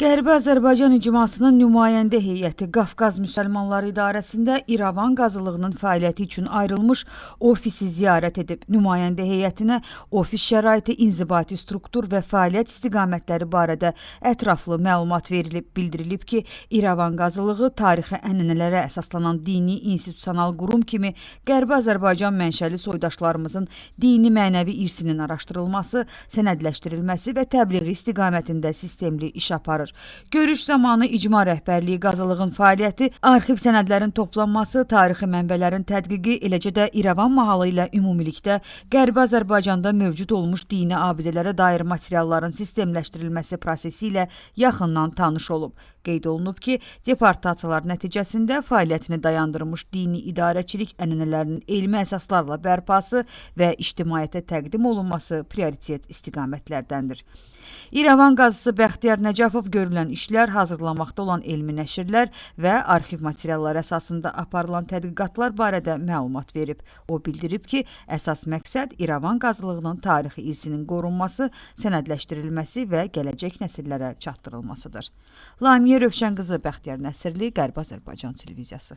Qərbi Azərbaycan icmasının nümayəndə heyəti Qafqaz Müsəlmanları İdarəsində İrəvan qazılığının fəaliyyəti üçün ayrılmış ofisi ziyarət edib. Nümayəndə heyətinə ofis şəraiti, inzibati struktur və fəaliyyət istiqamətləri barədə ətraflı məlumat verilib. Bildirilib ki, İrəvan qazılığı tarixi ənənələrə əsaslanan dini institusional qurum kimi Qərbi Azərbaycan mənşəli soydaşlarımızın dini mənəvi irsinin araşdırılması, sənədləşdirilməsi və təbliği istiqamətində sistemli iş aparır. Görüş zamanı icma rəhbərliyi qazılığın fəaliyyəti, arxiv sənədlərin toplanması, tarixi mənbələrin tədqiqi, eləcə də İrəvan mahalı ilə ümumilikdə Qərbi Azərbaycanda mövcud olmuş dini abidələrə dair materialların sistemləşdirilməsi prosesi ilə yaxından tanış olub. Qeyd olunub ki, deportasiyalar nəticəsində fəaliyyətini dayandırmış dini idarəçilik ənənələrinin elmi əsaslarla bərpası və ictimaiyyətə təqdim olunması prioritet istiqamətlərdəndir. İrəvan qazısı Bəxtiyar Nəcəfov görülən işlər, hazırlanmaqda olan elmi nəşrlər və arxiv materialları əsasında aparılan tədqiqatlar barədə məlumat verib. O bildirib ki, əsas məqsəd İrəvan qazılığının tarixi irsinin qorunması, sənədləşdirilməsi və gələcək nəsillərə çatdırılmasıdır. Lamiyə Rövşənqızı, Bəxtiyar Nəsirli, Qərbi Azərbaycan televiziyası.